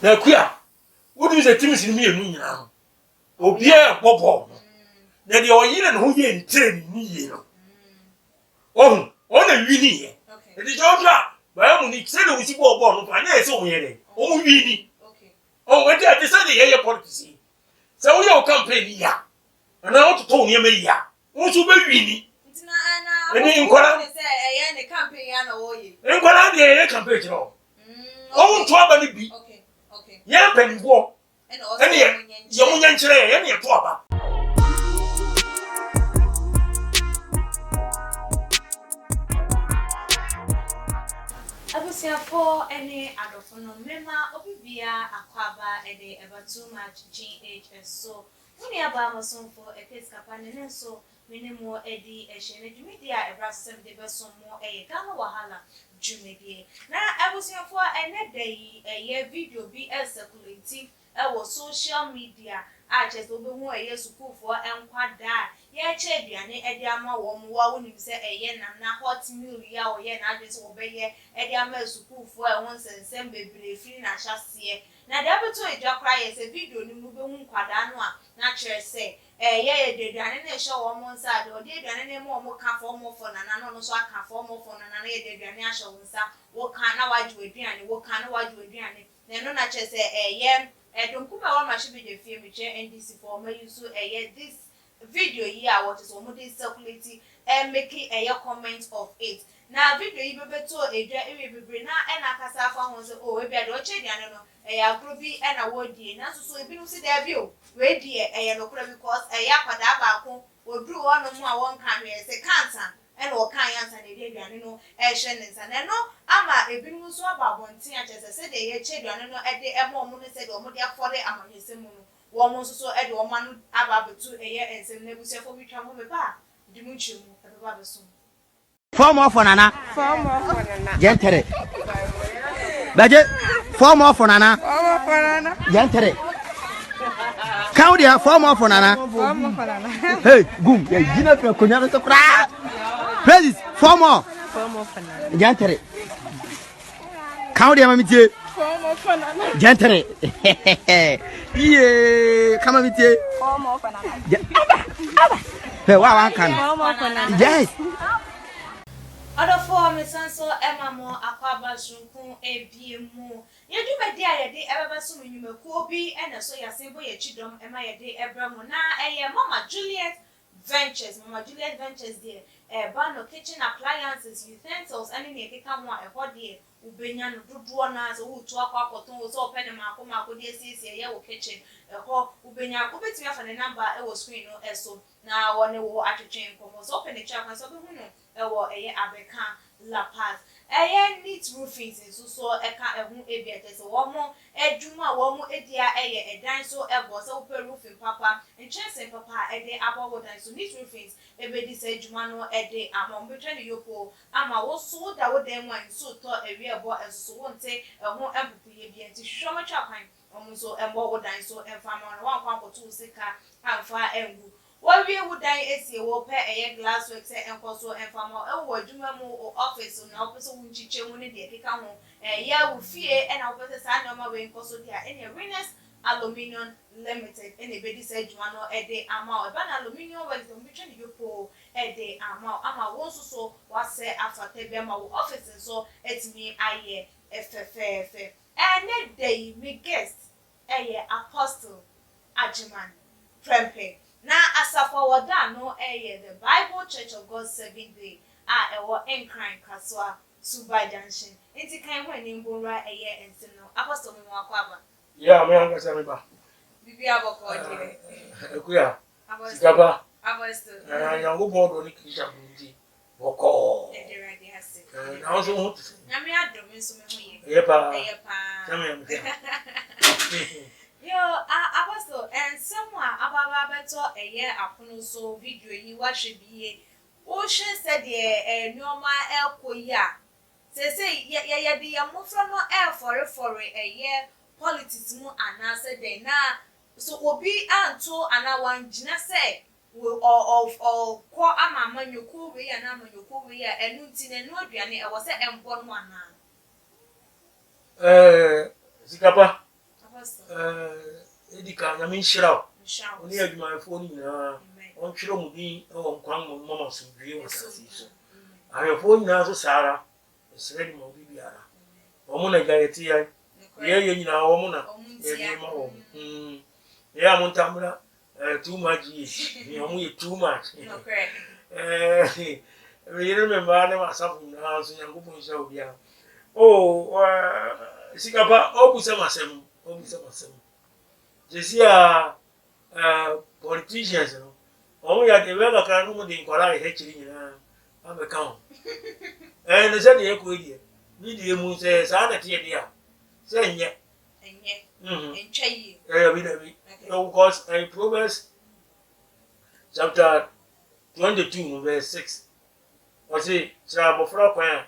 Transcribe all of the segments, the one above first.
Na kuya. What is the things in me and now? Oh, Pierre Bobo. Then you're in who ye in 10 years. Oh, only winning. It is your job. But I'm only saying we see Bobo, and I saw here. Oh, winning. Oh, when I decided your policy. So your company, yeah. And I want to tell you, yeah. Won't you be winning? And in Koran, a campaign, in Koran, the campaign. Oh, trouble be. Okay. Yeah, penny walk. And also, young young chair, any trouble. I was here for any other phone member, Obibia, Aquaba, and they ever too much GHS. So, when you have a song for a case companion, so many more Eddie, a shade media, a brass 70 person more a Gama Wahala, Jumedi. Now, I was here for a day, a year video be circulating our social media. I just over 1 year school for and quad that. Yeah, Chediane, Ediama, one you say a yen and not hot meal, ya or yen, I just obey Ediama school for once and send baby free and shall see. Now, the other two a job cry as a video, no moving quadanua, natural say, yeah, they done in a show on one side, or they done any more can form more fun, and I know so I can form more fun, and I did the show and sa, what can I watch with Diane, what can I watch with Diane? Then no natural say, yeah. Don't come out my should be the film which NDC for me so this video here what is almost circulating and making a comment of it. Now video you be to a be now and I can say oh we be do check the no groupie and award die na so e bi no see there view we die no because kwada ba ko we do one mo a won kan we say cancer and o kan yansa na dey aduane no hwe ne nsa na no ama ebinom so ababonten a chese se dey ye che aduane no e dey emo mo ne se dey omo dey afode amanyese mu no wo mo so e dey omo no ababetu eye ensem na ebusuafo bi twa mo me ba di mu chemu e ba be so form of nana gentere baje form of nana gentere count dia form of nana hey gum ya jina pe konya no sokra please form of gentere count dia mamitie form of nana gentere yeah kama mitie form of nana hey wa kan yes other form is also Emma Mo Aquaba Shunku ABMO. You do my dear, ye ever so many Kobe and so ya simple ye chidom, Emma ye de Ebramona, Mama Juliet Ventures, Mama Juliet Ventures dear, bano kitchen appliances, utensils, any make come one a body, Ubenian, Dubuanas, who talk up or two, so Penama, Mako, dear, says ye kitchen, a hawk, Ubenia, Ubet for the number, it was screen no eso. Now, one war at a chain, was open the chapter, so Abeka La Paz. Neat roofing so eka ehun ebiete so womo edwuma womo edia edan so ebo so pe roofing papa enchese papa ede abowo dan so neat roofing ebedi se edwuma no ede amom betwe ne yopo ama wo so da wo dan wan so to ewi ebo so wonte ehun empupu ye bi enti hwoma twa kwan omo so embo wo dan so emfama no wan kwan koto sika amfa engu what we would die is a wall pay a glass work set and also and farmer or Jumamo office on opposite Winchiche when they come home. Yeah, we fear and opposite side on my way in Coso there any arenas aluminium limited. Anybody said Juano a day amount, but aluminium was the mission you pull a day amount. I'm also was said after Tebiama offices, so it's me I FFF. And that day we guest a apostle Ajiman Prempe. Na asafa wada no the Bible Church of God 7th Day ewo enkran kaswa Subai Junction enti kan ho ni mbonra ensem no apostle me wakwaba yeah me anga se me ba bibi aboko de ekuya sikaba apostle ya ngo bodo ni kisha bundi boko de ready hase na o so ho na me adom nso me ho ye yepa kame yo apostle and someone ababa beto apono so video yi wa hwebiye o hwe said nyoma ekoya say ye de ya mofra no for politics mu anase den na so obi anto ana wan gina say of ko amama nyoko we ya na amanyoko we ya enu ntine no aduane e wo se embo no ana sikapa edika na min shiraw Shout. oni adwuma phone na on twiro mu din o nkwan mo mama so dwie wosasi so ahefo nyina so sara esredi mo bibiara omo na gayeti ya ye nyina omo na ye ma o ye amuntamra too much ye omo ye too much we remember na masafu na so nyankopon sha obia sikapa obusa masem jesia politicians no omo ya de wega kan no de nkwala he chiri nyina abeka ho ne se de ekọ die ni de mu se sa na tie dia se enye entwa yi bi da bi because in Proverbs chapter 22 verse 6 was it tra bofra kwan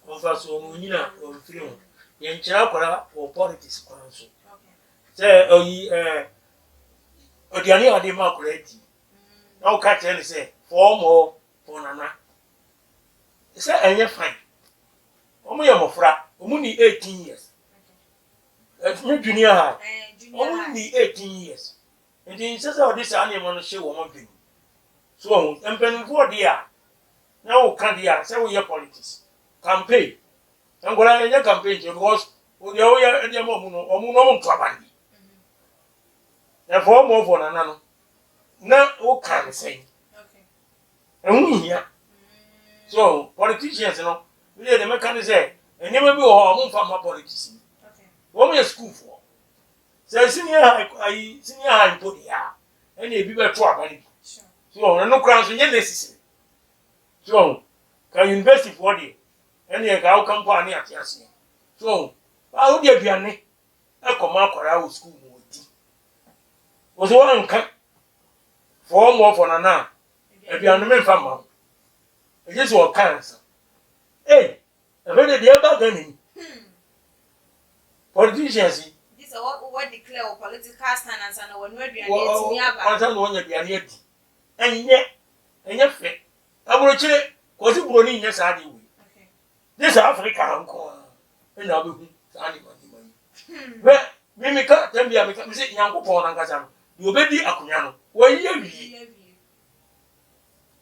on fa so mu nyina on firi ho ye nkyira kwara for politics kwan so se oyi odiani ade ma kwara di na o ka tell say for more for nana say enye fine omo ye mofra omo ni 18 years me junior high omo ni 18 years and in say o dis ani mo no she wo mo bi so empenfo dia na o ka dia say we politics campaign ngola enye campaign because o dia o ya dia mo no mo ntwabandi e for more for nana no na o kan say so politicians no we dey make am say enema bi o mo fa ma politics wo me school for say senior high podia ene e bi be to abani so no kran so nye necessary so ka university for dey ene e ka o campo ani atiase so a o dey aduane e koma akwara o school mo di o so wan kan for more for nana aduane me fa ma Jesus will cancer. Hey, I read the other gunning. Politicians. This is what declare political stance and when we're doing I don't want to be an idiot. And yet, I will check was it running yes, I do. This Africa, uncle, and I'll be money. Well, we make up them be a music young upon Angazam. You baby Acuniano. Where you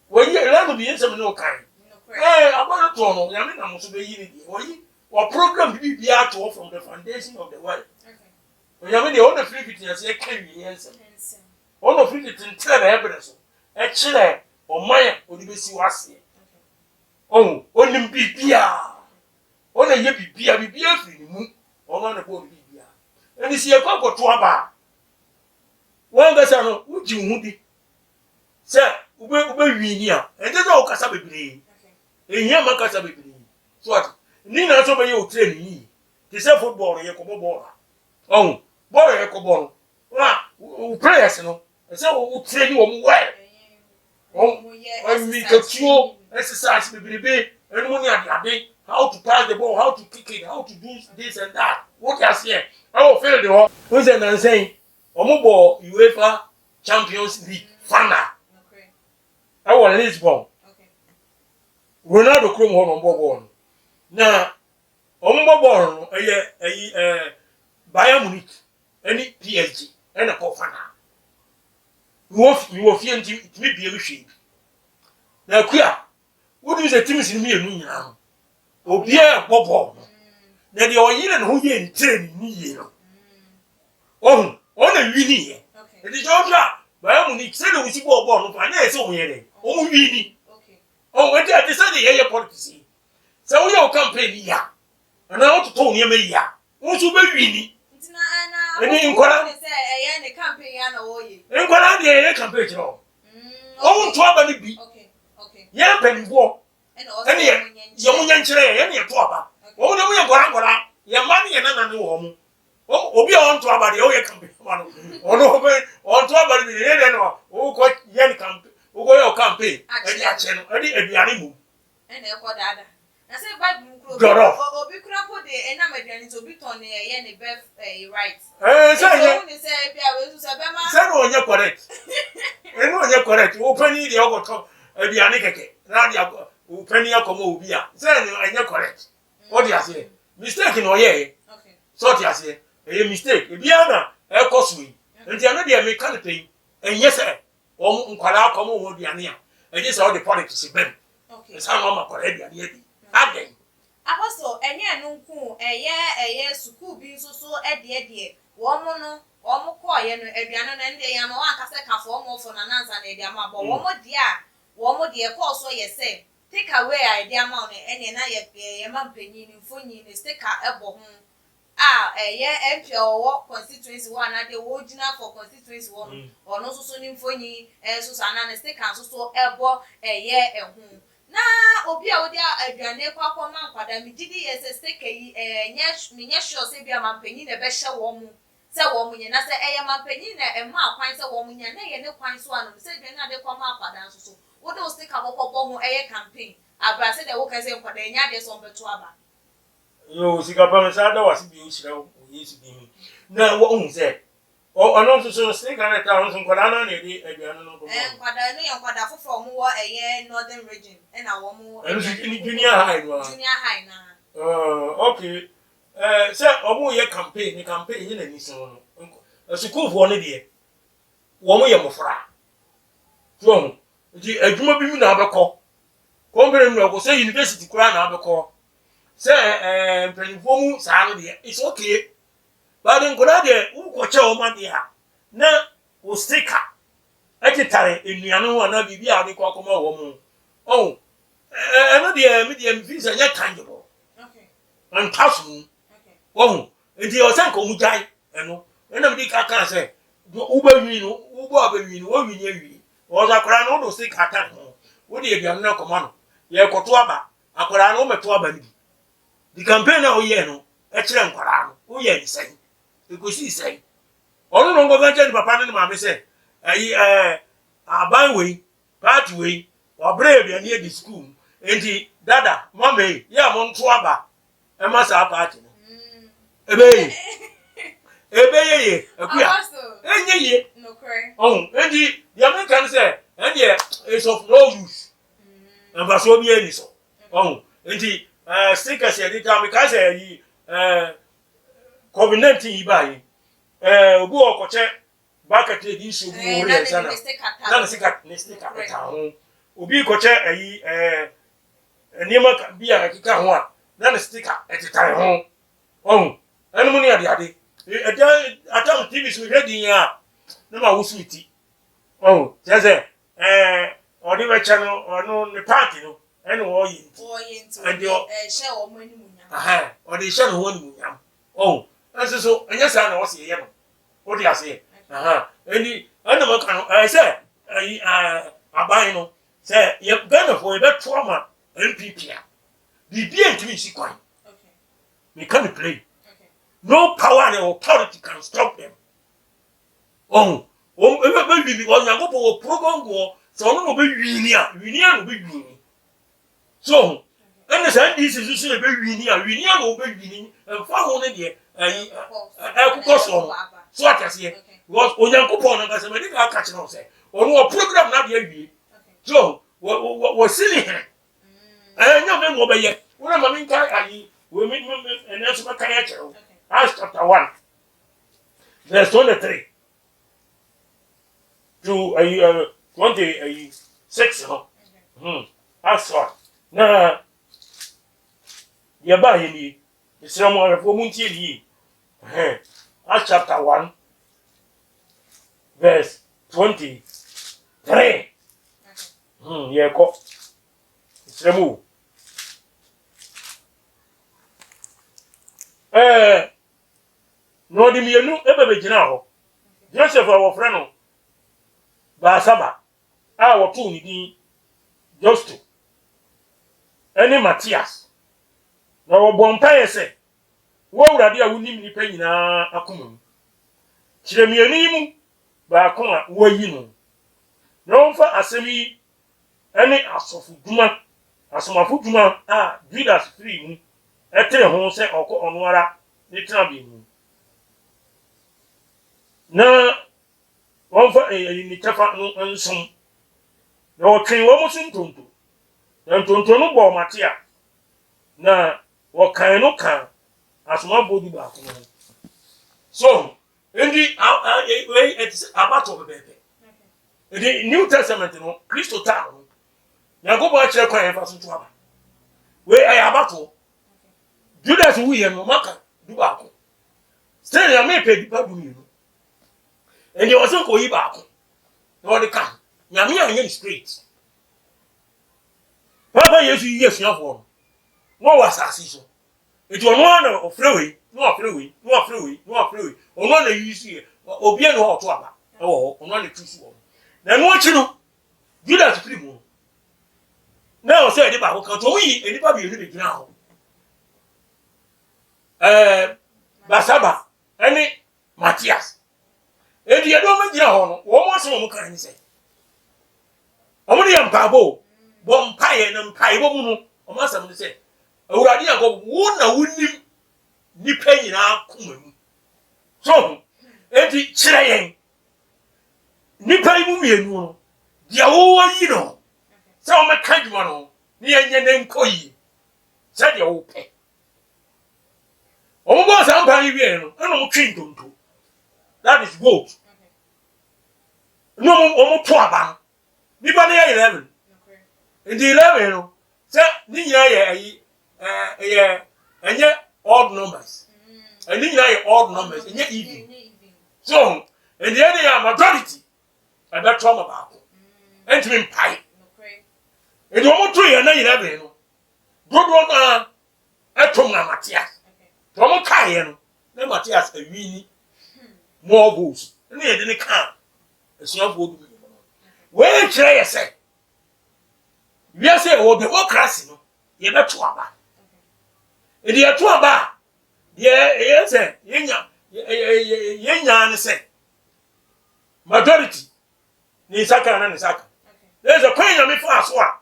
well, you learn to be in some no kind. I want to know. I mean, I'm also being or program be out from the foundation of the world. When you mean the only free it as a can be answer. All of it in tell the evidence. A chile or Maya or the BC was here. Oh, only be beer. Only you be beer free moon or one of the beer. And you see a cock or 2 bar. One that's a would you would sir. Ube winia enjeje o kasa bebre ehia makasa bebre so what ni na so be you train yi ti say football ye ko ball ball ye ko ball wa players no say o train wo well o mi ka tuo exercise bebre enu mo ni ade how to pass the ball, how to kick it, how to do this and that. What you say? I will fail the whole. Who's the saying? Omobo UEFA Champions League final. I will Lisbon. Ronaldo Chrome on board. Now, Omobo Bayern Munich, any PSG, and a Kofana. You will feel it may be a machine. Now, queer. What is the team in me now? Oh, yeah, Bob. Now, the Oyen who ye in 10 years. Oh, on a winning. It is all that. Bayern Munich said we see Bob, and I saw me. Oh, winning. Oh, when they decided the air policy. So we all campaign here. And I want to tell you, here. Won't you be winning? And in Koran, a campaign, and what are the air campaign? Oh, trouble be. Okay. Yeah, penny walk. And young Yanchere, any trouble. Oh, no, we are going your money and another home. Oh, be on trouble the oil campaign. Oh, no, on trouble the head oh, quite young campaign. Who go your campaign? And the channel, and the animal. And the Kodada. I said, but got off. Or be crap with the enemy to be on the any birth right. Say, no, you're correct. And when you're correct, open the other top of the Anikake. Now you open your comobia. Say, and you're correct. What do you say? Mistaken or ye? Okay. So you say, a mistake. If you are ekosui nti ano de me kan pe enye se nkwala akomo wo duane a enye se all the politics bem okay esa no ma kwala duane bi aden apostle enye no nku eye school bi nso so ede wo mo no wo mo ko ye no aduane no nde ya ma wan kase ka fo mo fo na nansa na ede ama bo wo mo de a wo mo de ko so ye se take away ide ama no ene na ye ma mpanyin ni mfonyin ni sticker ebo ho eye MP owo constituency one na de wo gina for constituency one ono so ni mfonyin so so na sticker so so ebo eye ehu na obi a wodi aduane kwa kwa man kwada mi didi yes sticker yi nye sure say bia man panyin na be hye wo mu se wo mu nye na se eye man panyin na e ma kwan se wo mu nye na ye ne kwan so anu se dwe na de kwa man kwada so so wo de sticker kokko mu eye campaign abra se de wo kan se kwada nya de so mbeto aba yo sika pa me sa da wasi bi o hira o yesu bi mi na wo hu se o anon so sticker na ta on so kwada na ne di aduane no ko kwada no ye kwada foforo mu wo eye northern region e na wo mu junior high na okay se omo ye campaign ye na ni so no school for ne de wo mo ye mofra so di adwuma bi mu na abekọ kombere mu ko se university kura na abekọ se mpanifo mu sa no de it's okay but in kura de wo ko che o ma de a na wo sticker etitare enuane ho na bibia ade ko akoma wo mu oh eno de me de mfi se nya tangible okay and possible okay oh enti o san ko mu jai eno ena me di ka kan se wo ba wi no wo ba wi no wo wi nya wi o za kura no do sticker tan ho wo de aduane na koma no ye koto aba akura no meto aba ni di campaign na o ye no e kire nkwara no o ye nsen e ko si nsen onu no ngo venture ni papa ni ma me se ayi aban we party we o brave ya ni di school enti dada mama ya mo nto aba e ma sa party no ebe ye akuya enye ye no kre enti the American say enye is of no use and va so bi eni so enti stickers ya di ta me ka say yi COVID-19 yi ba yi obu okoche bakate di so bu ore sana na sticker ta ho obi koche ayi enima bi a kika ho a na sticker etita ho enu ni ade atam TV so ready ya na ma wo suiti say odi we channel ono ne party no enu wo yi and yo share wo mani munya odi share wo ni munya so enya sa na wo se ye no odi ase eni ana ma kan say abai no say ye Ghana for be trauma NPP a bibia ntimi si kwan okay we can't play okay no power and authority can stop them be bibi o nyango po program go so no be wini no be wini so ene say this is so be wini no be wini fa ho ne de akukọ so atase because onyankopon na kase me dey ka catch no say onu program na de awie so wo silly he nya me mo be ye wona ma min kai ayi we me ene so ba kai a chero Acts chapter 1 verse 23 to 26 Acts 1 na ye ba ye ni Israel afọ mu ntie ni Acts chapter 1 verse 23 ye ko Israel no di mienu ebe gina ho Joseph our friend no ba saba a wo tu ni din Justo ene Matthias na wo bompaye se wo urade a wonim nipa nyina akoma kire mienu mu ba akoma wo yi no no fa asemi ene asomafo duma a Judas free mu etere ho se oko onoara ni trabi mu na won fa ni tafa no nsom na o twen wo musun tonto na tonto no bo matia na wo kan no kan asomafo du ba ko so Endi it's about to be. The New Testament no Christo ta no. Yakobo a kire kwan fa so to aba. We about to. Judas we no maka du ba ko. Still ya me pe di pa du mi no. Endi o so ko yi ba ko. No de kan. Nyame anye straight. Papa Yesu yi afia fo. No was asase so. It was one of freeway, no freeway. Ono na yusi obi e no to aba. Ono na tusu o. Na no chi no. Judas free mu. Na o say de ba ko kan to yi eni pa bi eni be gina ho. Basaba eni Matthias. E di do ma gina ho no. Wo mo so mo kan ni say. Omo de mpabo. Bo mpaye na mpaye bo mu no. Omo asam ni say. Awurade Yakob wo na wonim nipa nyina koma mu. So, enti kire yen. Nipa yi mu mienu no. Dia wo yi no. Se o meka dwuma no, ni enye ne nkoyi. Se dia wo pe. O mo bo sa mpa yi wie no, e no mo twi ntonto. That is goat. No mo to aba. Nipa ne 11. Enti 11 no. Se ni nyina ye ayi odd numbers. And then you odd numbers, and yet even. So, and the other majority, I bet trauma about and to me pie. And you want to hear 11. Good one, I told my Matthias. From a Cayenne, then Matthias a weenie more booze. And they didn't come. It's your wood. Where shall I say? Yes, or the democracy, you bet trauma. And the atuaba, yes, yenya say majority ni saka na ni saka. There's a coin me for aswa.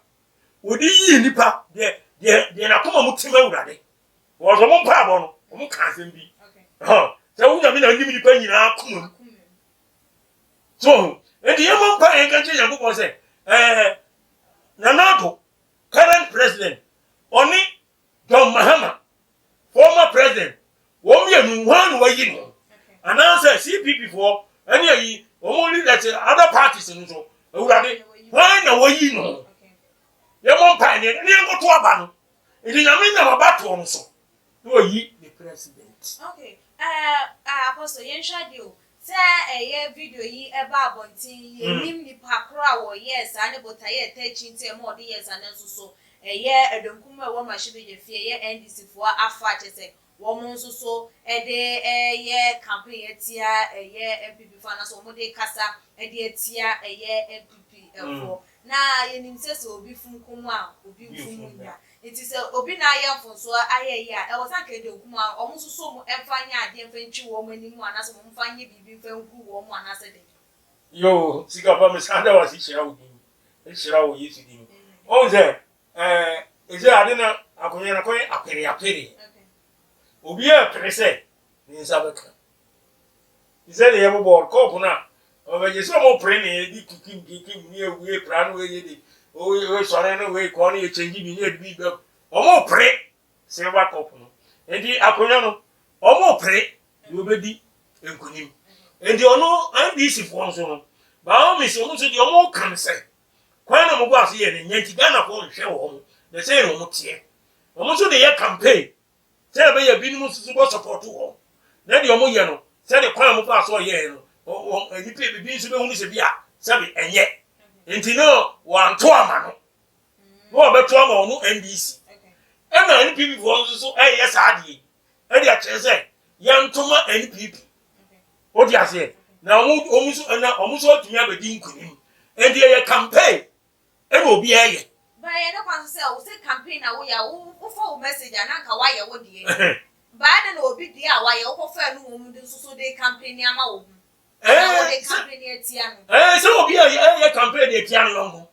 Odi yi nipa de na koma mutima urade. Wo so mo pa abo no, mo kan sem bi. Ha, se wo nya me na nimi nipa nyina koma. So, and the yamon pa en kan che Yankopon say, Nanato, current president, Oni John Mahama, former president, one year one way in. And answer CPP for any only that other parties in so. Why no way in? You won't find it, and you go to a ban. It is a mean of a battle so. Do ye the president? Okay. Apostle Yensha Dio. Say a video ye about Bontin, ye name the Pakra or yes, and about a 13 more years and so. A year a donkuma woman should be the fear and this for a fat say woman so a day a year campaign a year MPP finance or Mode Casa a dear tia a year MPP for now in says will be from Kuma will be from it is a Obinaya for so I was like a donkuma almost so and find a dear French woman in one as one find you be from who woman has a day. Yo, Sigapa Misanda was his shall be. It's how we used to do. Oh, there. Is there Adina Akoyana aperi. Obi a prese ni sabaka. He said the ever board copuna. Over you some more praying, you kicking near way, plan way, oh, sorry, way, corny, changing near the big or more pray, say what copuna. And the Akoyano, or more pray, you will be in Kunim. And the ono, I'm busy for so. But all Miss almost the more can say. Kwana mo gwa se ye ne nyanti Ghana ko nhwe wo de say no mo tie omo so de ye campaign say be ye binu susu go support wo na de omo ye no say de kwana mo fa so ye no o ni pe bi nsu be hunu se bia say be enye enti no wa nto ama no no be to ama no NDC e na NPP fo so ye sa de e de a che say ye ntoma NPP o di ase na omo so tumi abedi nkunim and the campaign e go bi aye but I don't want to say we say campaign na we ya wo for message and anka why ye wo de but I don't obi de a why ye wo for no wo de so de campaign ama wo wo de campaign etia no so obi aye campaign etia no ngo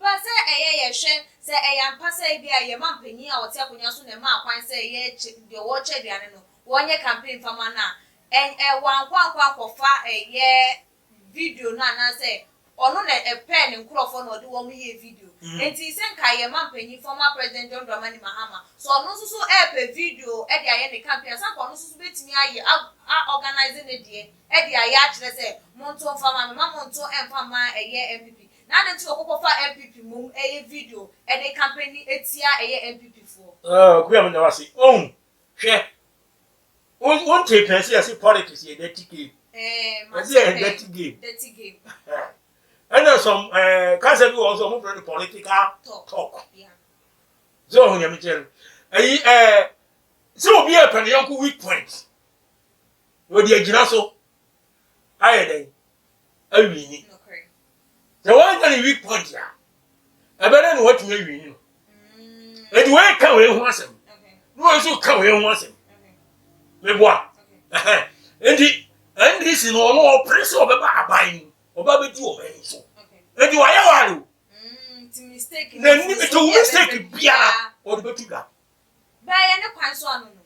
but say ye hwe say ampa say bi aye mampanyi a wote akonya so na ma akwan say ye de wo che duane no wonye campaign fama na wan kwa fa ye video na say ono na e pen nkrofo na ode wo mo ye video enti se nka ye mampanyi former president John Dramani Mahama so ono so e video e de aye ne campaign san ko ono so betimi aye organize ne de e de aye a kire se monto fama me monto enfama eye MPP na de ti okoko fa MPP mum eye video e de campaign etia eye MPP fo kuya me na wasi hwe won take person as politics ye dirty game dirty game and some cancer do also move from the political talk yeah so when you tell so be a pen yanku weak point we dey gina so aye dey awini okay the one that weak point ya e better than what you win e do we kan we ho asem okay no so kan we ho asem me boa and this no no press obeba aban oba be di o ben so e di wa ya wa lo ti mistake na ni me to mistake bia o de betu da ba ye ne kwan so anu no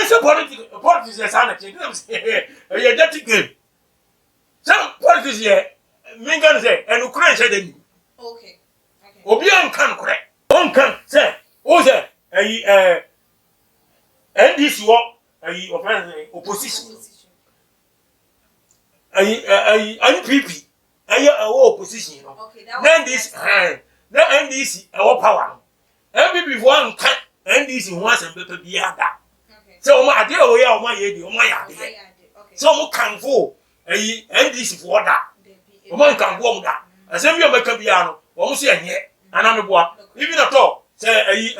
so politics is an action you dirty game some politics here me gan say and Ukraine say dey okay obi an kan kore on kan say o say NDC wo opposition NPP opposition no okay then this NDC power NPP for an kan NDC who has a be ada so ma ade o ya o ma ye di o ma ya de so mo kan fo NDC for da o ma kan fo mo da asem bi o meka bia no o mo se enye ana me boa even at all say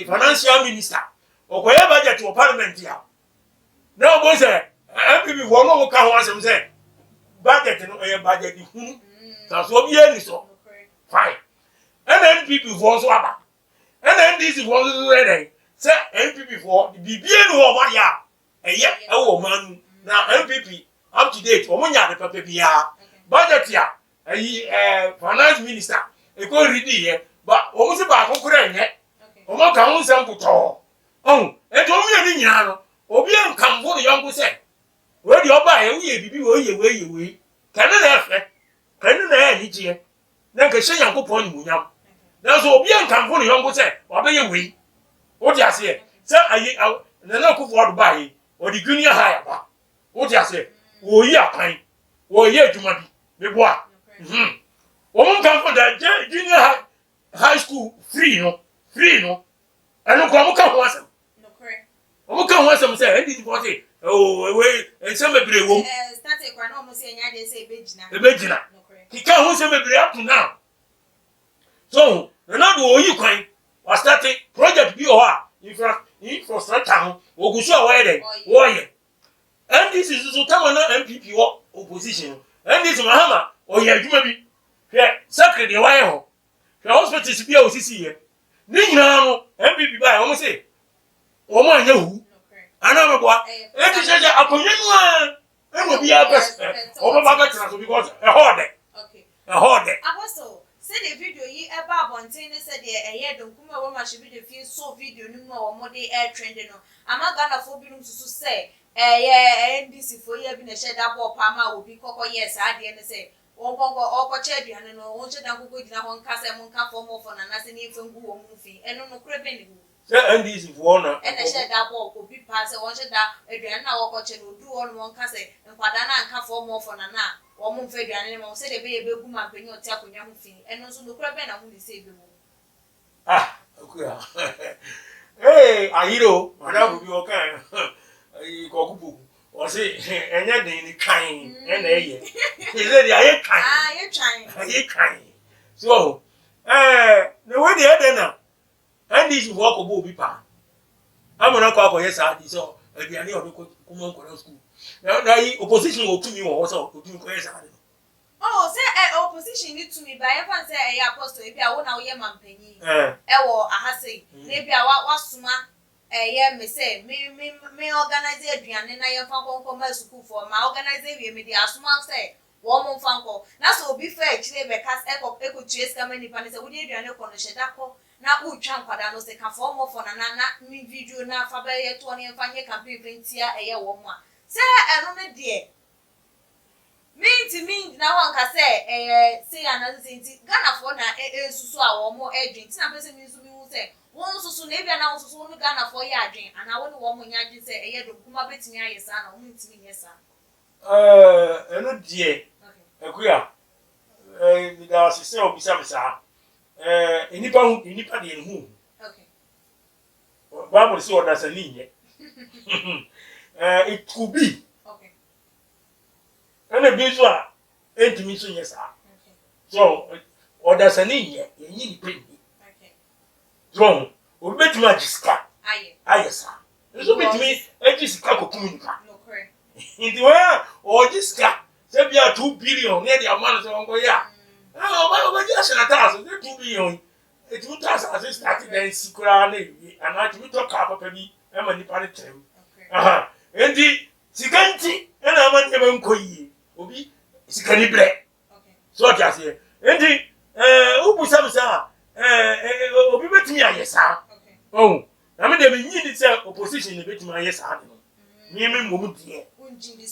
financial minister o ko ye budget o parliament ya na o bo say MPP for no ka ho asem say budget no budget di hunu so so bi ani so fine and NPP for so aba and NDC for so ready say NPP for the bibie no o ma ya eye e wo man na NPP up to date o mo nya de papa bia budget ya finance minister e ko ready here but o mo se ba ko kura enye o mo ka hun sem puto e to mi ani nyina no obi en kan fo no yongo se we di oba e we bibi we kan na efe kan na ani je na ka hye yankopon ni munyam na so obi en kan fo no yongo se wa be ye we o di ase se na na ko fo do ba yi o di junior high ba o di ase wo yi akan wo yi adwuma bi me boa o mo kan fo da junior high school free no eno ko mo kan ho asem o mo kan ho asem se ndi fo se we ensem bebre wo start e kwa na o mo se nya de se e bejina ki kan ho se bebre up to now so na do oyi kwan wa start project bi o ha infrastructure ho ogusu a wa ye wo ye and this is so come na MPP wo opposition and this Mahama o ye adwuma bi hwe secretary wa ye ho hwe hospitals bi a osisi ye ni nyina no MPP ba o mo se o mo anya hu ana me boa e ti jeje akonye no a no bi a best o mo ba ga tira so because e hode apostle say the video yi e ba bonten say de eye don kuma wo ma she video fi so video ni mu o mo de air trend no amaga na fo bi no susu say NDC for ye bi na she da bo pa ma obi kokko yes ade ne say okoche aduane no won che dan kokko gina ho nka say mo nka fo mo fo na na se ni fe ngu wo mu fi eno no kure be ni hu say NDC for na e na she da bo obi pa say won che da aduane na okoche no du won mo nka say nkwada na nka fo mo fo na na wo mo fe aduane mo say de be ye be gu ma penyo ti akonya hu fi eno so no kure be na hu ni say be wo akuya ahiro madam bi o kan ikokubu o se enye den ni kan e na eye ile dia ye kan ye kan so the way the other na and this work obo bi pa amona ko akoye sa di so aduane o ko kuma ko na school na yi opposition o tumi wo so o tumi ko ye sa say opposition need to me by even say apostle e bia wo na wo ye mampanyi e wo ahase na bia wa suma ye me say me organize aduane na ye fa konko ma school for ma organize we me dey asuma say wo mo fa nko na so obi fa chire be kas eko trace kama ni pa ne say wo dey aduane ko no sheda ko na utwa nkwada no say ka for mo for na mi video na fa ba ye to ne fa nye campaign ventia ye wo mo a say eno ne de mean na wan ka say another thing Ghana for na susu a wo mo edwin ti na pese mi nsu mi hu say won susu na bia na won susu won Ghana for ya adwin ana won wo mo nya adwin say eye do kuma betimi ayesa na won ntimi nyesa eno die akuya mi da se obisa misa enipa de hu okay Bible say order sani nye it could be okay ene bi so a entimi so nyesa okay so order sani nye yin ni pe okay so obi betimi ajiska ayesa so betimi ajiska kokuminika no correct Inti wa ojiska se bia 2 billion ne dia man so ngo ya ba just na tax 2 billion it would tax as start then sikura na wi ana ti to ka papa bi e ma nipa ne tem aha enti sikanti e na ma nyebe nkoyi obi sikani bre okay so ti ase enti ubu samsa obi betimi ayesa okay oh na me de me nyini se opposition ne betimi ayesa no me mom die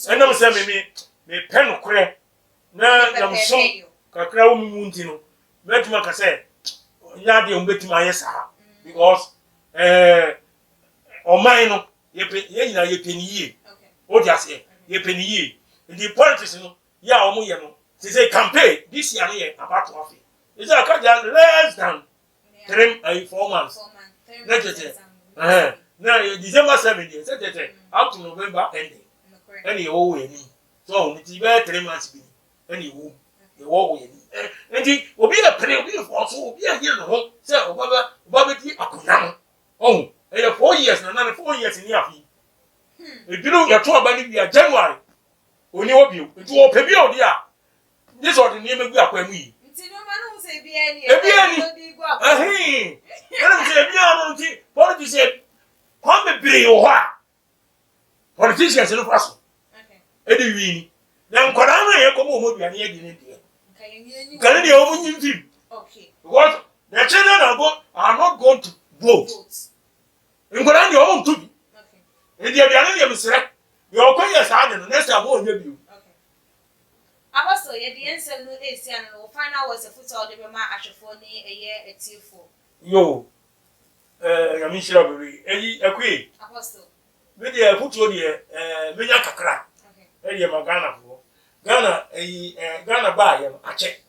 enam se me pen kure na so kakra wo mu nti no betuma ka se nya de betuma ayesa because oman no ye nyina ye peniye okay o dia se ye peniye the politics no ya o mu ye no se say campaign this year ye about to happen is a ka less than 4 months na tete na December 7 years tete up to November ending any wo we ni so ni ti be 3 months bi any wo the wo we ni enti obi e pre obi for so obi e here no ho say obaba ti akunam oh e 4 years na 4 years ni afi e biru ya to aba ni bia January oni obi enti wo pe bi odi a this or the name gu akwa mu yi nti no ma no say bia ni e ana say bia no nti politics say come be bring yo ha politicians no faso edi wini na nkora na ye komo mo duane ye di ne die kan de o mo nyim film okay because the children are not going to vote nkora de o mo ntubi okay e die duane de misre yo ko ye sa de no next time o nya bi okay abaso ye de ensem no esi an no final was a foot all the ma ahwefo ni eye etifo yo ya mi shira beri eyi ekwe apostle me de futuo de menya kakra okay ma Ghana fo Ghana Ghana ba ye ache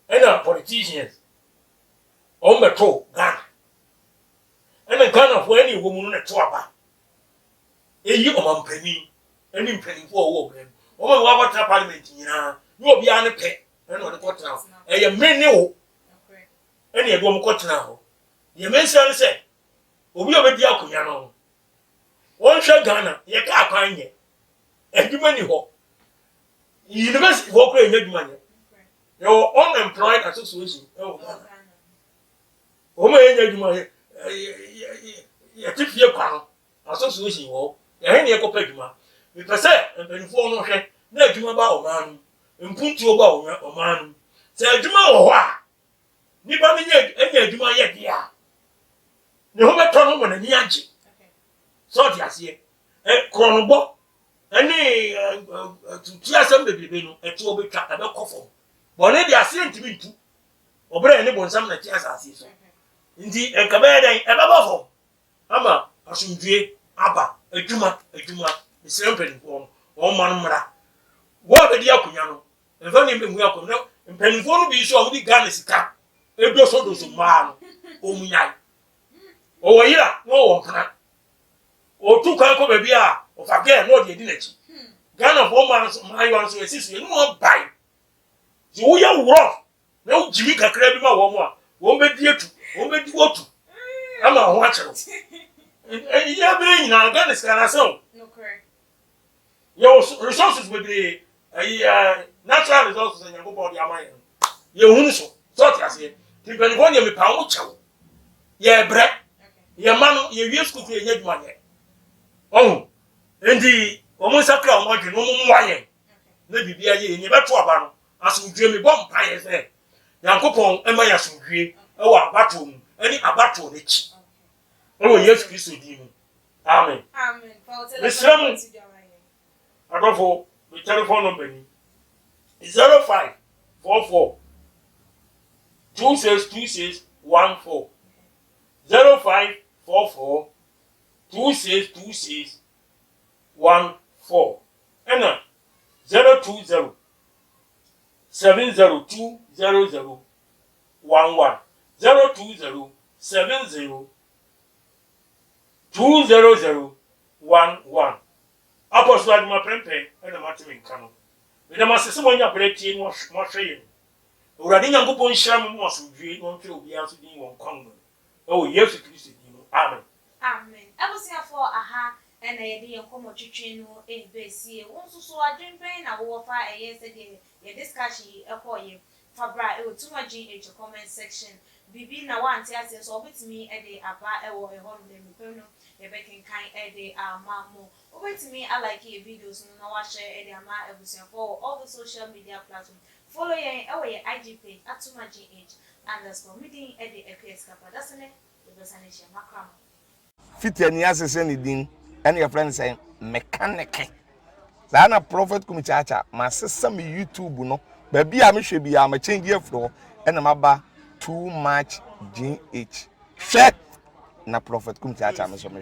ena politicians on beto Ghana ena Ghana fo eni wo mu no to aba eyi o mampani eni mpani fo wo brem o ma wa kwata parliament nyina ni obi a ne pe ena o de kwata ye mene wo okay eni e do mo kwata ho ye mention say obi obedi akonya no won hwe Ghana ye ka akwan ye eduma ni ho university ho kra enya eduma ye yo unemployed association e wo Ghana o ma enya eduma ye tifie kwa association wo ye he ne ye kopa eduma me pese empanifo no hwe na eduma ba o man mpuntuo ba o man se eduma wo ho a ni ba me enya eduma ye dia ne ho beto no mo na ni age so ti ase kronbo ani tutu asem bebebe no etu obetwa abe kofo bo ne di ase ntimi ntu obere ne bonsam na ti asase so ndi enkabe den ebe bafo ama asundue aba adwuma isrempeni ko o man mra wo be di akunya no enfa ne be mu akunya mpenifo no bi so o di Ghana sika edo so ma no o munyai o wayira no wo mpana o tu kan ko be bia o fage no de di nachi Ghana for man ayo so esisu no bai ti wo ya wuro na o jimi kakra bi ma wo mo a wo be di etu wo be di otu ama ho a chero ya be nyina Ghana skana so no correct your resources will be natural resources and your body amaya ye hunu so ti ase ti beni ho ne me pa wo chewo ye bre ye manu ye wie school ye nyaduma ye oh endi omo sakra omo dwe no mo waye na bibia ye ni beto aba no asundwe me bom pa ye se yankopon ema ya asundwe e wa abato mu ani abato ne chi o Yesu Kristo di mu amen amen Adolfo, the telephone number ni 0544 262614 0544 262614 and 020 7020011 020 7020011 Apostle Adama Prempe and the Martin Cano. With the Master Simonia Bretti, Moshe. Uradi Yankupon Sham was read on to be answered in one Congo. Oh, yes, Christ. Amen. Amen. I was here for aha and a day of Como Chichino, a BC. Also, so I drink pain, I will fire a yesterday. A discussion, a coy. Fabra, it was too much in the comment section. Bibi na one tells us, or with me a day about a holiday, a baking kind a day, mammo. Over to me, I like your videos, no one share a day, for all the social media platforms. Follow your IG page at too much _, meeting a day a case capa. That's an macram. Fit any assess anything, and your friends say mechanic. Zana prophet kumichacha, my sister me YouTube no, baby I should be a change your floor, and I'm about too much GH. Share na prophet kumichacha, me so me